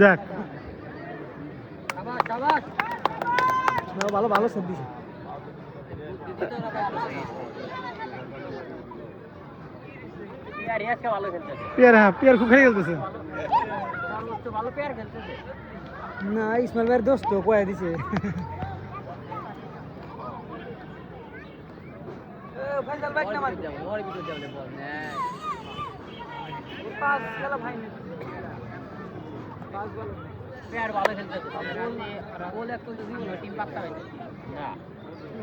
দেখ ভালো ভালো সেট দিছে পেয়ার। হ্যাঁ পেয়ার খুব খেলে খেলতেছে না ইসমাইল ভাইয়ের দোস্ত কয়ে দিছে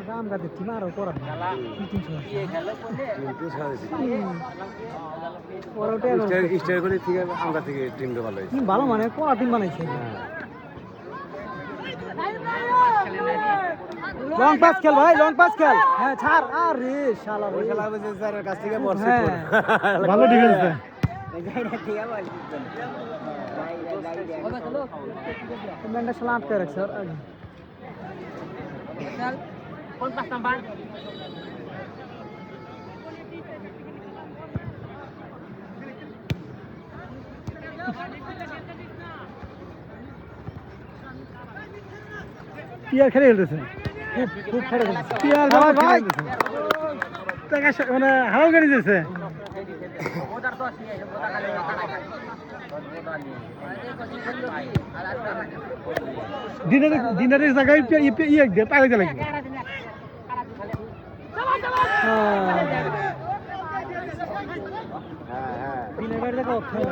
রামগাদের টিম আরো করা ভালো মানে কড়া টিম বানাইছে লং পাস খেল ভাই লং পাস খেল হ্যাঁ ছাড় আরে শালা ওই খেলা হচ্ছে স্যারের কাছ থেকে পড়ছে ভালো ডিফেন্স দেয় মেন্ডা শালা আটকে রাখছে আর আগে চল কোন পাস নাম্বার পিয়ার খেলে খেলতেছে খুব খেলে খেলতেছে পিয়ার ভাই মানে হারাও গাড়ি দিয়েছে দিনের জায়গায় ইয়ে দিয়ে পাইলে লাগবে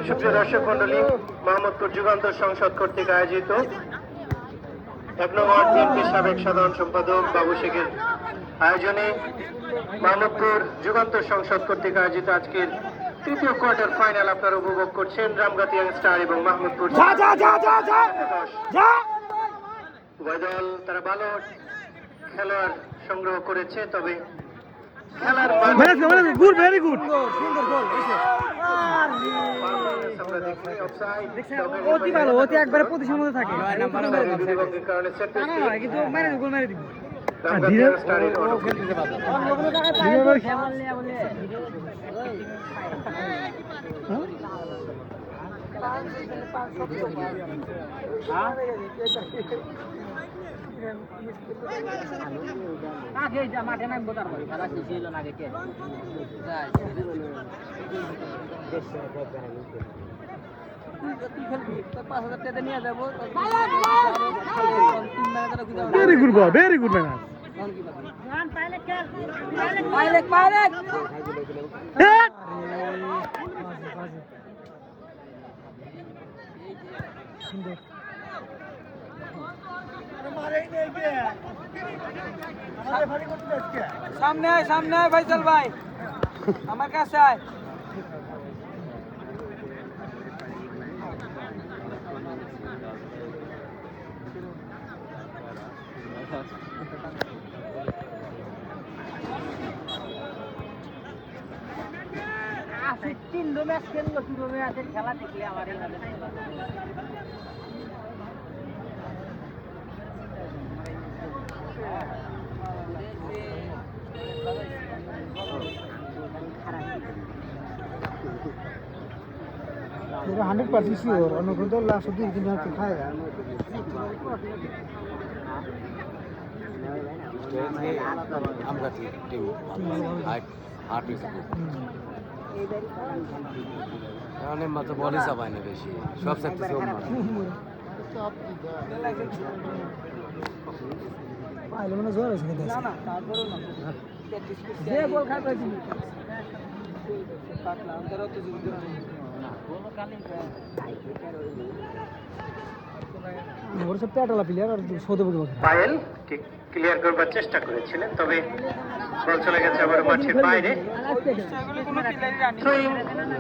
সুপ্রিয় দর্শক মন্ডলী, মোহাম্মদপুর যুগান্তর সংসদ কর্তৃক আয়োজিত ১ নং ওয়ার্ড বিএনপির সাবেক সাধারণ সম্পাদক বাবু শেখের আয়োজনে মোহাম্মদপুর যুগান্তর সংসদ কর্তৃক আয়োজিত আজকের তৃতীয় কোয়ার্টার ফাইনাল আপনারা উপভোগ করছেন। রামগাতি স্টার এবং মোহাম্মদপুর উভয় দল তারা ভালো খেলোয়াড় সংগ্রহ করেছে, তবে খেলার ভেরি গুড অতি ভালো অতি একবারে পজিশনের মধ্যে থাকে কিন্তু মেরে গোল মেরে দিব মাঠে নামবো তারপরে খেলা ছিল না আগে very good ball very good man সামনে আয় ফাইসাল ভাই আমার কাছে আয় তিন ম্যাচ খেললো দুটো ম্যাচের খেলা দেখলে আমার पूरा 100% श्योर और नौकरी तो लास्ट दिन दिन में खाएगा আমরা টিম হার্ট অনেক মাত্র বলই চাপায় না বেশি সব সেক্টর পাইলে মানে জোর আছে না না তারপরে না যে বল খাবে তুমি কাটলা अंदर তো জুড়ে না কোনো কালিং ওর সব প্যাটালা প্লেয়ার আর সোদে বগে পায়েল ক্লিয়ার করবার চেষ্টা করেছিলেন, তবে বল চলে গেছে আবার মাঠের বাইরে।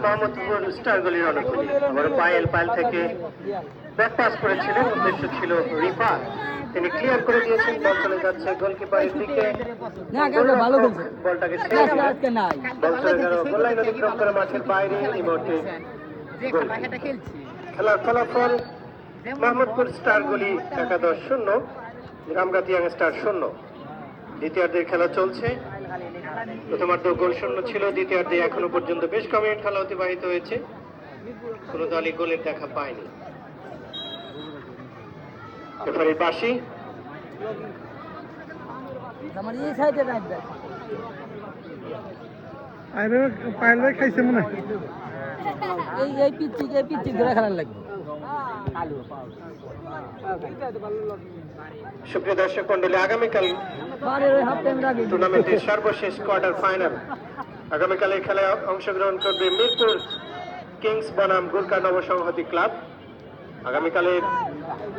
মোহাম্মদপুর স্টার গলির অনুকূলে আবার পায়েল থেকে ব্যাক পাস করেছিলেন, উদ্দেশ্য ছিল রিফাত, তিনি ক্লিয়ার করে দিয়েছেন। বল চলে যাচ্ছে গোলকিপারের দিকে, বলটাকে বল চলে গেল গোল লাইন অতিক্রম করে মাঠের বাইরে। এই মুহূর্তে খেলার ফলাফল মোহাম্মদপুর স্টার গলি একাদশ 0, রামগাতি স্টার 0। দ্বিতীয়ার্ধের খেলা চলছে। প্রথমার্ধ গোলশূন্য ছিল, দ্বিতীয়ার্ধে এখনো পর্যন্ত বেশ কম মিনিট খেলা অতিবাহিত হয়েছে, কোনো দলই গোলের দেখা পায়নি। রেফারির বাঁশি। খাইছে মনে হয় এই পিচ্ছি ধরে খেলার লাগবে। সুপ্রিয় দর্শক মন্ডলী, আগামীকাল টুর্নামেন্টের সর্বশেষ কোয়ার্টার ফাইনাল। আগামীকালের খেলায় অংশগ্রহণ করবে মিরপুর কিংস বনাম গুরকা নবসংহতি ক্লাব। আগামীকালের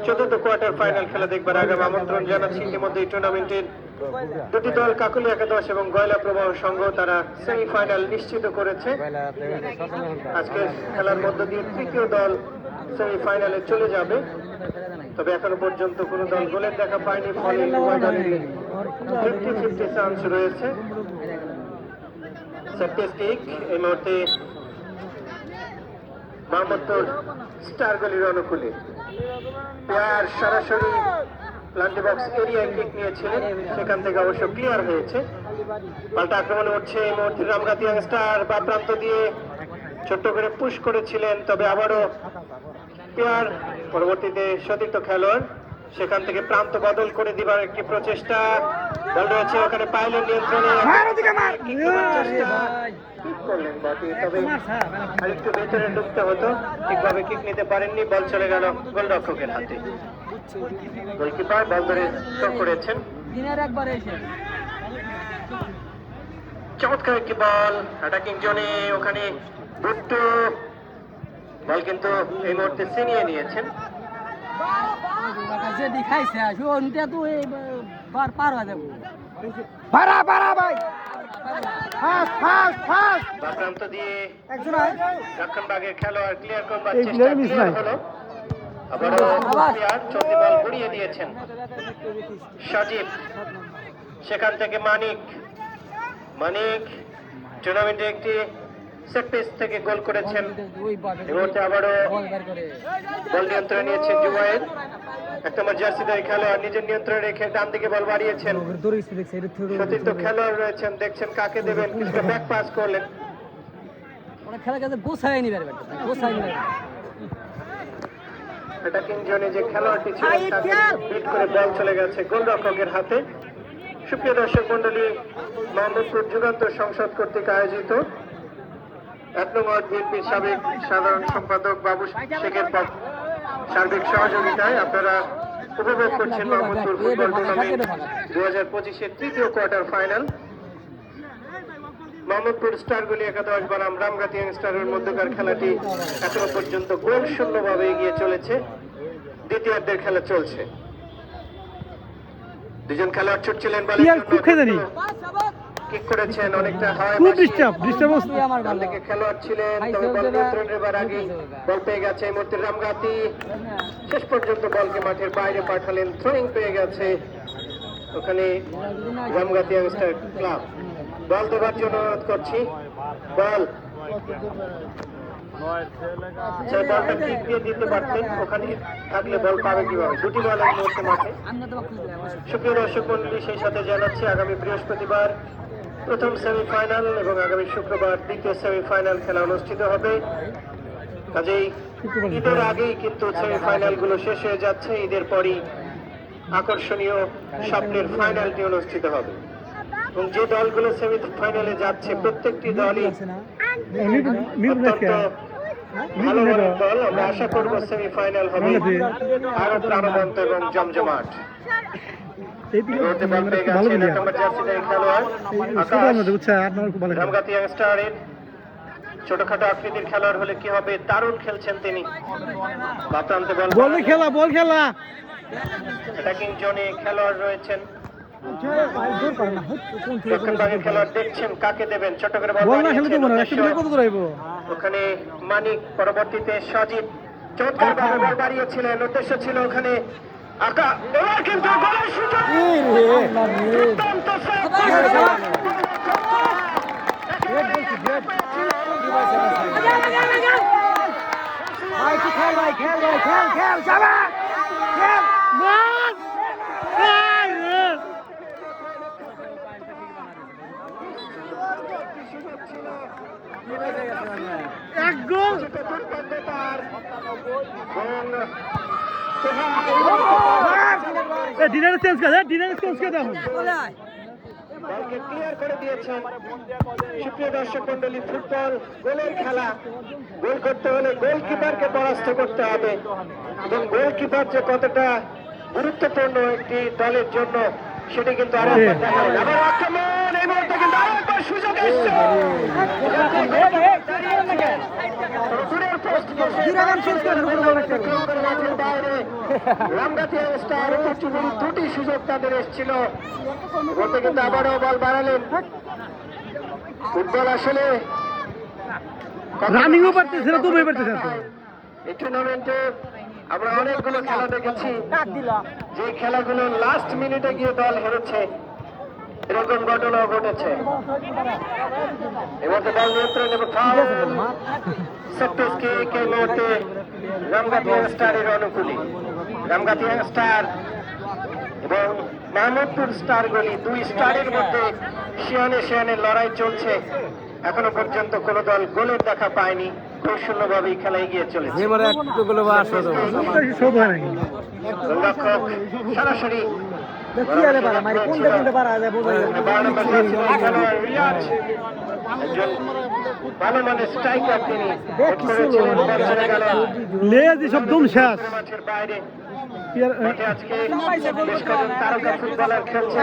চতুর্থ কোয়ার্টার ফাইনাল খেলা দেখবার আগাম আমন্ত্রণ জানাচ্ছি। ইতিমধ্যে টুর্নামেন্টের দুটি দল কাকুলি একাদশ এবং গয়লা প্রবাহ সংঘ তারা সেমিফাইনাল নিশ্চিত করেছে। আজকের খেলার মধ্য দিয়ে তৃতীয় দল সেমিফাইনালে চলে যাবে, তবে এখনো পর্যন্ত কোনো দল গোলের দেখা পায়নি, ফলে 50-50 চান্স রয়েছে। স্ট্যাটিস্টিক এই মুহূর্তে মোহাম্মদপুর স্টার গলির অনুকূলে প্লেয়ার সরাসরি প্লান্টি বক্স এরিয়ায় কিক নিয়েছিলেন, সেখান থেকে অবশ্য ক্লিয়ার হয়েছে। পাল্টা আক্রমণে উঠছে এই মুহূর্তে রামগাতি স্টার, বা প্রান্ত দিয়ে ছোট্ট করে পুশ করেছিলেন, তবে আবারও প্লেয়ার পরবর্তীতে সতীর্থ খেলোয়াড় সেখান থেকে প্রান্ত বদল করে দিবার একটি প্রচেষ্টা। বল রয়েছে ওখানে, পাইলের নিয়ন্ত্রণে করলেন বাকি, তবে আরেকটু ভেতরে ঢুকতে হতো, ঠিকভাবে কিক নিতে পারেননি, বল চলে গেল গোলরক্ষকের হাতে। গোলকিপার বল ধরে শট করেছেন। চমৎকার একটি বল অ্যাটাকিং জোনে, ওখানে ভুট্টো বল কিন্তু এই মুহূর্তে ছিনিয়ে নিয়েছেন। প্রান্ত দিয়ে রক্ষণভাগের খেলোয়াড় ক্লিয়ার করবার চেষ্টা হলো, আবারও প্লেয়ার চলতি বল ঘুরিয়ে দিয়েছেন সাজিব, সেখান থেকে মানিক টুর্নামেন্টে একটি সেট পিস থেকে গোল করেছেন। এই মুহূর্তে আবারও বল নিয়ন্ত্রণে নিয়েছেন জুবায়ের, এক নম্বর জার্সিদারি খেলোয়াড়, নিজের নিয়ন্ত্রণে রেখে ডান দিকে বল বাড়িয়েছেন। সতীর্থ খেলোয়াড় রয়েছেন, দেখছেন কাকে দেবেন, কিছুটা ব্যাক পাস করলেন। অ্যাটাকিং জোনে যে খেলোয়াড়টি ছিলেন তাকে হিট করে বল চলে গেছে গোলরক্ষকের হাতে। সুপ্রিয় দর্শক মন্ডলী, মোহাম্মদপুর যুগান্তর সংসদ কর্তৃক আয়োজিত 1 নং ওয়ার্ড বিএনপির সাবেক সাধারণ সম্পাদক বাবু শেখের সার্বিক সহযোগিতায় আপনারা উপভোগ করছেন মোহাম্মদপুর ফুটবল টুর্নামেন্ট 2025-এর তৃতীয় কোয়ার্টার ফাইনাল। মোহাম্মদপুর স্টারগুলি একাদশ বনাম রামগাতি স্টারের মধ্যকার খেলাটি এখনো পর্যন্ত গোল শূন্যভাবে এগিয়ে চলেছে। দ্বিতীয়ার্ধের খেলা চলছে, দুজন খেলোয়াড় ছুটছিলেন, কিক করেছেন অনেকটা খেলোয়াড় ছিলেন, তবে বল নিয়ন্ত্রণের এবার আগে বল পেয়ে গেছে এই মুহূর্তে রামগাতি, শেষ পর্যন্ত বলকে মাঠের বাইরে পাঠালেন, থ্রোয়িং পেয়ে গেছে ওখানে রামগাতি ইয়াংস্টার ক্লাব। বল দেবার জন্য অনুরোধ করছি, বল বলটা কিক দিয়ে দিতে পারতেন, ওখানে থাকলে বল পাবে কিভাবে, দুটি বল এই মুহূর্তে মাঠে। সুপ্রিয় দর্শক মন্ডলী, সেই সাথে জানাচ্ছি আগামী বৃহস্পতিবার প্রথম সেমিফাইনাল এবং আগামী শুক্রবার দ্বিতীয় সেমিফাইনাল খেলা অনুষ্ঠিত হবে। কাজেই ঈদের আগেই কিন্তু সেমিফাইনাল গুলো শেষ হয়ে যাচ্ছে, ঈদের পরই আকর্ষণীয় স্বপ্নের ফাইনালটি অনুষ্ঠিত হবে এবং যে দলগুলো সেমিফাইনালে যাচ্ছে প্রত্যেকটি দলই অত্যন্ত ভালো মানের দল। আমরা আশা করব সেমিফাইনাল হবে আরো প্রাণবন্ত এবং জমজমাট। ছোটখাটো আকৃতির খেলোয়াড় হলে কি হবে, দারুণ খেলছেন তিনি। অ্যাটাকিং জোনে খেলোয়াড় রয়েছেন, খেলোয়াড় দেখছেন কাকে দেবেন, ছোট করে ওখানে মানিক, পরবর্তীতে সজীব চমৎকার ভাবে বল বাড়িয়েছিলেন, উদ্দেশ্য ছিল ওখানে আকা, এবার কিন্তু গোলের সুযোগ। এক গোল ডিনার চেঞ্জ করে ডিনার চেঞ্জ করে দেখুন বলকে ক্লিয়ার করে দিয়েছেন। সুপ্রিয় দর্শক মন্ডলী, ফুটবল গোলের খেলা। গোল করতে হলে গোলকিপারকে পরাস্ত করতে হবে এবং গোলকিপার যে কতটা গুরুত্বপূর্ণ একটি দলের জন্য সেটি কিন্তু আরেকবার দেখা গেল। আবার আক্রমণ, এই মুহূর্তে কিন্তু আরেকবার সুযোগ এসেছে। দূরের পোস্টকে বাইরে রামগাতিয়া স্টার উপচুপুরি দুটি সুযোগ তাদের এসেছিল। বলতে কিন্তু আবারও বল বাড়ালেন। ফুটবল আসলে রানিংও পারতেছে না, তুমি পারতেছে না। এই টুর্নামেন্টে আমরা অনেকগুলো খেলা দেখেছি, যে খেলাগুলো লাস্ট মিনিটে গিয়ে দল হেরেছে, এরকম ঘটনাও ঘটেছে। এবার দল নিয়ন্ত্রণ এবং সেপ্টেসকে এই মুহূর্তে রামগাতিয়া স্টারের অনুকূলে। রামগাতিয়া স্টার এবং মাহমুদপুর স্টার গলি, দুই স্টারের মধ্যে শিয়ানে শিয়ানে লড়াই চলছে। এখনো পর্যন্ত কোন দল গোলের দেখা পায়নি, খুব শূন্যভাবেই খেলা এগিয়ে চলেছে। গোলরক্ষক সরাসরি একজন ভালো মানের স্ট্রাইকার, তিনি সব দম শেষ মাঠের বাইরে আজকে বেশ কয়েকজন তারকা ফুটবলার খেলছে।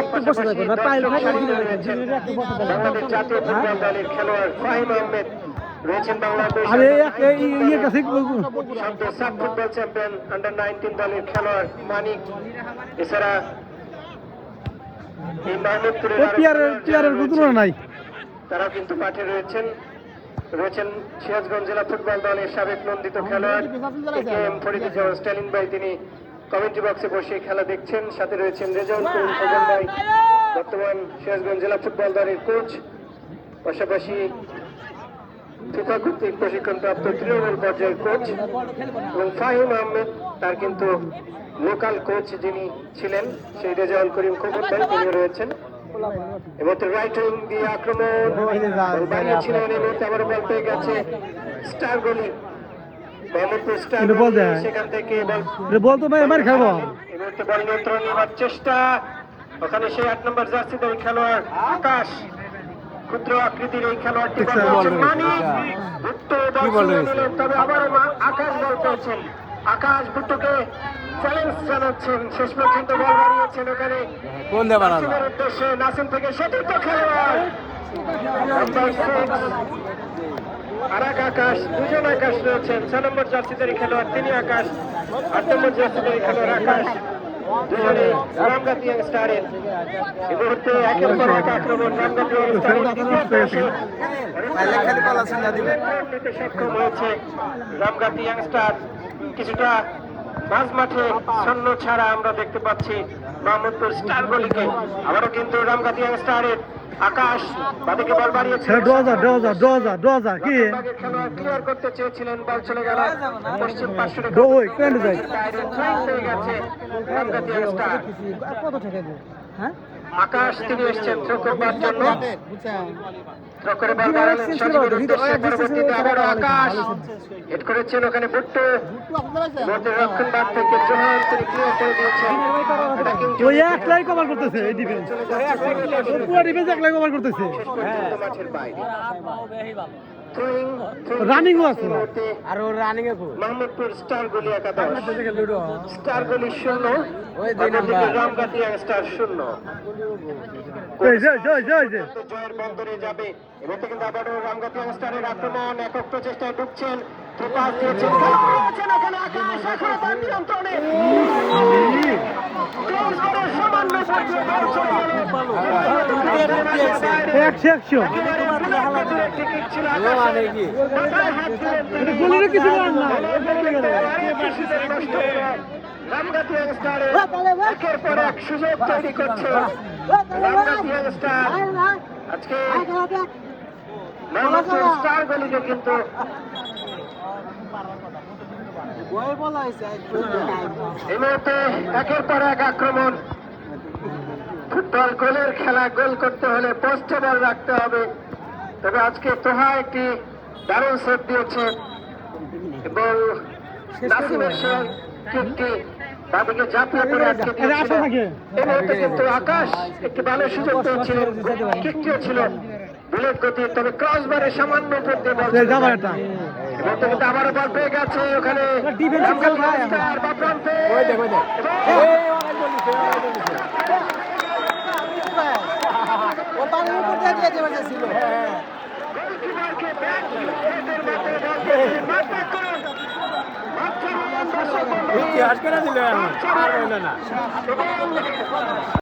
বাংলাদেশ জাতীয় ফুটবল দলের খেলোয়াড় ফাহিম আহমেদ রয়েছেন Bangladesh sub football champion under-19 দলের খেলোয়াড় মানিক। এছাড়া এই মাহমুদপুরের নাই তারা কিন্তু মাঠে রয়েছেন। সিরাজগঞ্জ জেলা ফুটবল দলের সাবেক নন্দিত খেলোয়াড় KM ফরিদুজ্জামান স্ট্যালিন ভাই, তিনি কমেন্ট্রি বক্সে বসে খেলা দেখছেন। সাথে রয়েছেন রেজাউল করিম ফজল ভাই, বর্তমান সিরাজগঞ্জ জেলা ফুটবল দলের কোচ, পাশাপাশি ফিফা কর্তৃক প্রশিক্ষণপ্রাপ্ত তৃণমূল পর্যায়ের কোচ, এবং ফাহিম আহমেদ তার কিন্তু লোকাল কোচ যিনি ছিলেন, সেই রেজাউল করিম খোকন ভাই, তিনি রয়েছেন। এবার রাইট উইং দিয়ে আক্রমণ বানিয়েছিলেন, এই মুহূর্তে আবার বল পেয়ে গেছে স্টার গলি মাহমুদপুর স্টার। সেখান থেকে বল তো মার খাবো। এই মুহূর্তে বল নিয়ন্ত্রণ নেওয়ার চেষ্টা, ওখানে সেই 8 নম্বর জার্সিদের খেলোয়াড় আকাশ, ক্ষুদ্র আকৃতির এই খেলোয়াড়টি তবে আবার আকাশ বল পেয়েছেন। আকাশ ভুট্টোকে চ্যালেঞ্জ জানাচ্ছেন, শেষ পর্যন্ত বল বাড়িয়েছেন ওখানে নাসিমের উদ্দেশ্যে। নাসিম থেকে সতীর্থ খেলোয়াড় আর এক আকাশ, দুজন আকাশ রয়েছেন। 6 নম্বর জার্সিদের খেলোয়াড় তিনি আকাশ, 8 নম্বর জার্সিদের খেলোয়াড় আকাশ, দুজনে রামগাতিয়া স্টারের। এই মুহূর্তে একের পর এক আক্রমণ রামগাতিয়া সক্ষম হয়েছে রামগাতিয়া স্টার। কিছুটা মাঝ মাঠে শূন্য ছাড়া আমরা দেখতে পাচ্ছি মাহমুদপুর স্টার গলিকে। আবারও কিন্তু রামগাতিয়া স্টারের আকাশ বাদিকে বল বাড়িয়েছে, ক্লিয়ার করতে চেয়েছিলেন, বল চলে গেল পশ্চিম পার্শ্বে গেছে রামগাতিয়া স্টার। আকাশ তিনি এসছেন থ্রো করবার জন্য, থ্রো করে বল বাড়ালেন সজীবের উদ্দেশ্যে। পরবর্তীতে আবারও আকাশ হেড করেছেন ওখানে ভুট্টো, রক্ষণ ভাগ থেকে জোহান তিনি ক্লিয়ার করে দিয়েছেন। একলাই কভার করতেছে, এই ডিফেন্স পুরো ডিফেন্স একলাই কভার করতেছে। মাঠের বাইরে রানিংও আছে আর ওর রানিং এ মাহমুদপুর স্টার গলি একাদশ, স্টার গলি 0, রামগাতিয়া স্টার 0। জয়ের বন্দরে যাবে এবার থেকে। কিন্তু আবারও রামগাতিয়া স্টারের আক্রমণ, একক প্রচেষ্টায় ঢুকছেন, পাস দিয়েছেন, ওখানে আকাশ এখনো তার নিয়ন্ত্রণে। রামগাতিয়া স্টারে একের পর এক সুযোগ তৈরি করছে রামগাতিয়া স্টার। আজকে মাহমুদপুর স্টার গলিকে কিন্তু এই মুহূর্তে একের পর এক আক্রমণ। ফুটবল গোলের খেলা, গোল করতে হলে পোস্টে বল রাখতে হবে। তবে আজকে তোহা একটি দারুণ সেট দিয়েছে এবং নাসিমের সেই কিকটি তাদেরকে জাতীয় করে আজকে দিয়েছিল। এই মুহূর্তে কিন্তু আকাশ একটি ভালো সুযোগ পেয়েছিলেন, কিকটিও ছিল বুলেট গতি, তবে ক্রসবারে সামান্য উপর দিয়ে বল ছিল। এবং কিন্তু আবারও বল পেয়ে গেছে ওখানে জঙ্গল মাস্টার বা প্রান্তে। ও পানির উপর দিয়ে দিয়ে দেবে ছিল। গোলকিপারকে ব্যাট হেডের মাথায় বল পেয়েছে। মাথা করুন বাচ্চা রোমান দর্শক ইতিহাস করে দিলে আর হইল না। এবং